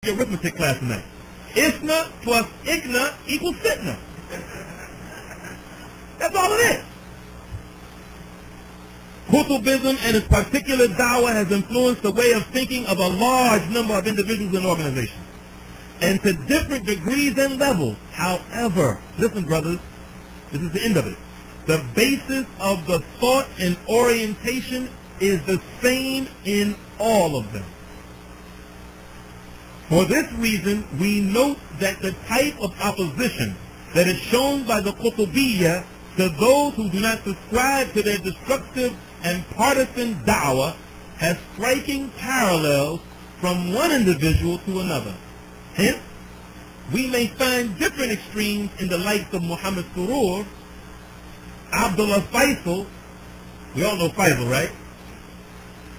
your arithmetic class tonight. Isna plus igna equals fitna. That's all it is. Qutbism and its particular dawah has influenced the way of thinking of a large number of individuals and organizations, and to different degrees and levels. However, listen brothers, this is the end of it. The basis of the thought and orientation is the same in all of them. For this reason, we note that the type of opposition that is shown by the Qutbiyyah to those who do not subscribe to their destructive and partisan da'wah has striking parallels from one individual to another. Hence, we may find different extremes in the likes of Muhammad Surur, Abdullah Faisal. We all know Faisal, right?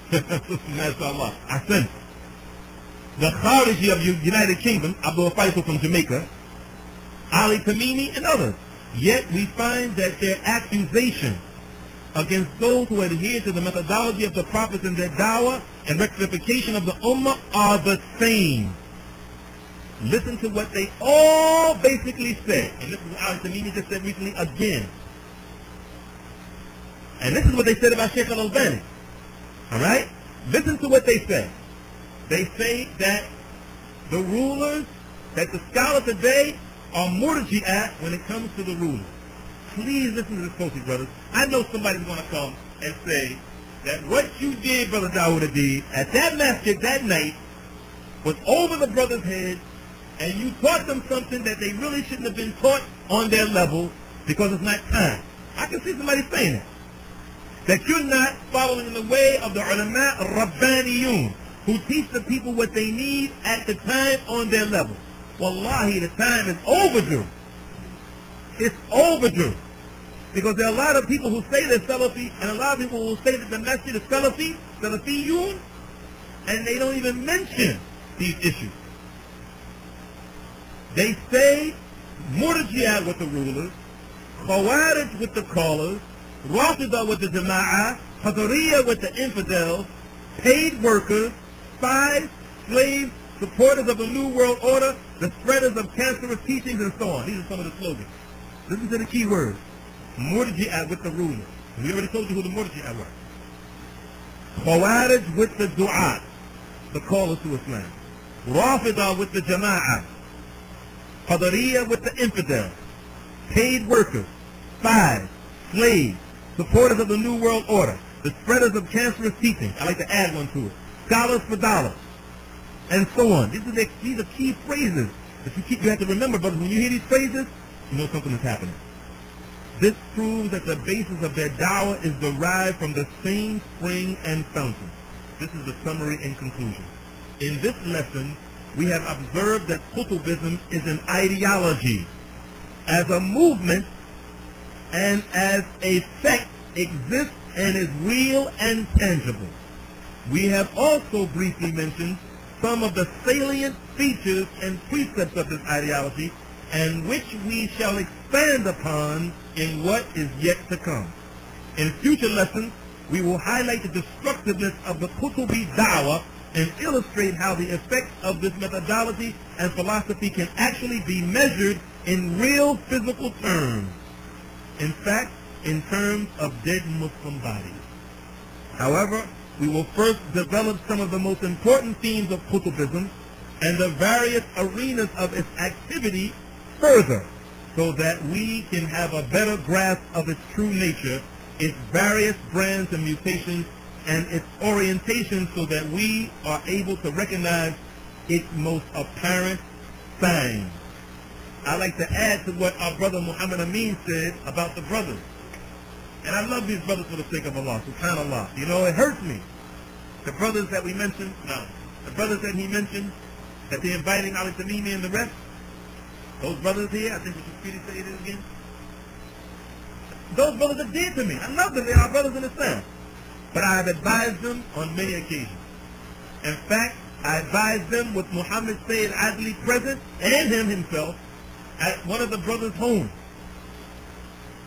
MashaAllah. Ahsan. The Khariji of the United Kingdom, Abdullah Faisal from Jamaica, Ali Tamimi, and others. Yet we find that their accusations against those who adhere to the methodology of the prophets in their da'wah and rectification of the ummah are the same. Listen to what they all basically say. And this is what Ali Tamimi just said recently again. And this is what they said about Sheikh al-Albani. Alright? Listen to what they say. They say that the rulers, that the scholars today are murji'ah when it comes to the rulers. Please listen to this closely, brothers. I know somebody's going to come and say that what you did, Brother Dawud Adeeb, at that masjid that night was over the brothers' heads, and you taught them something that they really shouldn't have been taught on their level because it's not time. I can see somebody saying that. That you're not following in the way of the Ulamaa Rabbaniyun, who teach the people what they need at the time on their level. Wallahi, the time is overdue. It's overdue. Because there are a lot of people who say they're Salafi, and a lot of people who say that the masjid is Salafi, Salafiyun, and they don't even mention these issues. They say Murji'ah with the rulers, Khawarij with the callers, Rafidah with the Jama'ah, Qadariyah with the infidels, paid workers, spies, slaves, supporters of the New World Order, the spreaders of cancerous teachings, and so on. These are some of the slogans. Listen to the key words. Murji'ah with the rulers. We already told you who the Murji'ah were. Khawarij with the du'at, the callers to Islam. Rafidah with the Jama'ah. Qadariyah with the infidels. Paid workers, spies, slaves, supporters of the New World Order, the spreaders of cancerous teachings. I like to add one to it. Scholars for dollars, and so on. These are key phrases that you have to remember, brothers. When you hear these phrases, you know something is happening. This proves that the basis of their da'wah is derived from the same spring and fountain. This is the summary and conclusion. In this lesson, we have observed that Qutbism is an ideology, as a movement, and as a sect exists and is real and tangible. We have also briefly mentioned some of the salient features and precepts of this ideology, and which we shall expand upon in what is yet to come. In future lessons, we will highlight the destructiveness of the Qutbi da'wah and illustrate how the effects of this methodology and philosophy can actually be measured in real physical terms. In fact, in terms of dead Muslim bodies. However, we will first develop some of the most important themes of Qutbism and the various arenas of its activity further, so that we can have a better grasp of its true nature, its various brands and mutations, and its orientation, so that we are able to recognize its most apparent signs. I like to add to what our brother Muhammad Amin said about the brothers. And I love these brothers for the sake of Allah, subhanAllah. You know, it hurts me. The brothers that we mentioned, the brothers that he mentioned, that they're inviting Ali Tamimi and the rest, those brothers here, I think we should really say it again. Those brothers are dear to me. I love them. They are brothers in Islam. But I have advised them on many occasions. In fact, I advised them with Muhammad Sayyid Adli present and him himself at one of the brothers' homes.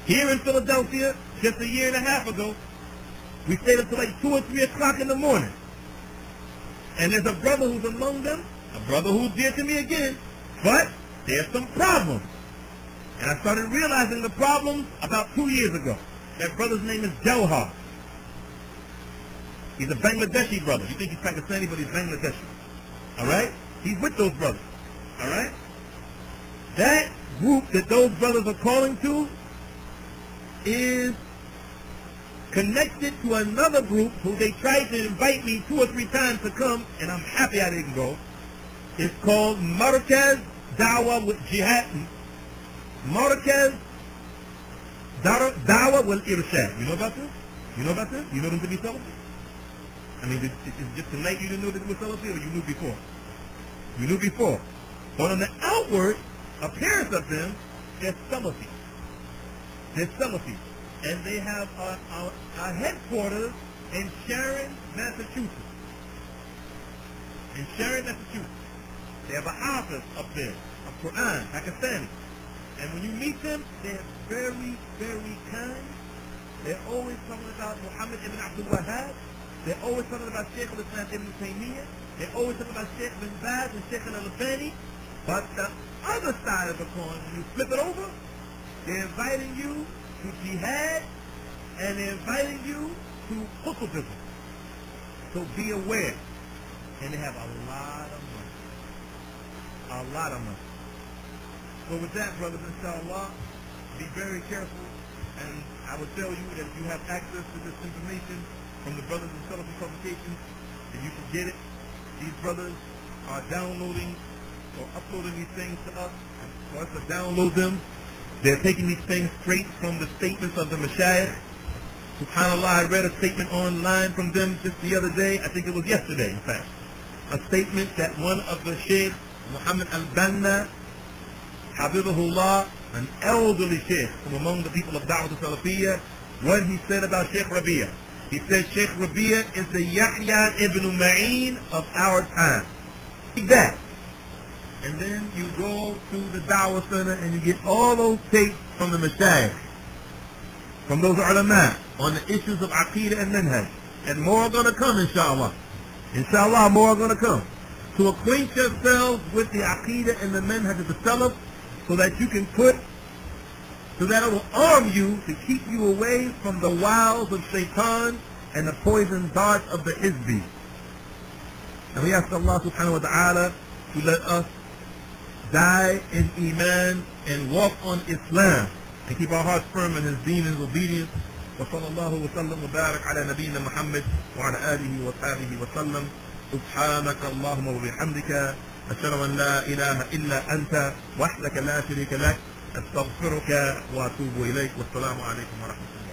Here in Philadelphia, just a year and a half ago, we stayed until like 2 or 3 o'clock in the morning. And there's a brother who's among them, a brother who's dear to me again, but there's some problems. And I started realizing the problems about 2 years ago. That brother's name is Jawhar. He's a Bangladeshi brother. You think he's Pakistani, but he's Bangladeshi. Alright? He's with those brothers. Alright? That group that those brothers are calling to is connected to another group who they tried to invite me 2 or 3 times to come, and I'm happy I didn't go. It's called Markaz Dawah with Jihad. Markaz Dawah wal Irshad. You know about this? You know about this? You know them to be Salafi? I mean, it's just tonight you didn't know that it was Salafi, or you knew before? You knew before. But on the outward appearance of them, they're Salafi. They're Salafi. And they have a headquarters in Sharon, Massachusetts. In Sharon, Massachusetts. They have an office up there of Quran, Pakistani. And when you meet them, they're very, very kind. They're always talking about Muhammad ibn Abdul Wahhab. They're always talking about Shaykh al-Islam ibn Taymiyyah. They're always talking about Shaykh bin Baz and Shaykh al-Albani. But the other side of the coin, when you flip it over, they're inviting you to jihad, and they're inviting you to Qutbism. So be aware. And they have a lot of money. A lot of money. So with that, brothers, inshallah, be very careful. And I would tell you that if you have access to this information from the brothers and Salafi publications, that you should get it. These brothers are downloading or uploading these things to us, and for us to download them. They're taking these things straight from the statements of the Mashayikh. SubhanAllah, I read a statement online from them just the other day. I think it was yesterday, in fact. A statement that one of the Shaykh, Muhammad al-Banna, Habibullah, an elderly Shaykh from among the people of Da'watus-Salafiyyah, what he said about Shaykh Rabi'a. He said Shaykh Rabi'a is the Yahya ibn Ma'in of our time. Take that. And then you go to the Dawah Center and you get all those tapes from the Mashayikh, from those Ulamaa, on the issues of Aqidah and Manhaj. And more are going to come, inshallah. Inshallah, more are going to come. To acquaint yourselves with the Aqidah and the Manhaj of the Salaf, so that you can so that it will arm you to keep you away from the wiles of Shaitan and the poison darts of the Hizbi. And we ask Allah subhanahu wa ta'ala to let us die in Iman and walk on Islam and keep our hearts firm in His deen and His obedience. وصلى الله وسلم وبارك على نبينا محمد وعلى آله وصحبه وسلم. سبحانك اللهم وبحمدك أشهد أن لا إله إلا أنت وحدك لا شريك لك أستغفرك وأتوب إليك والسلام عليكم ورحمة الله.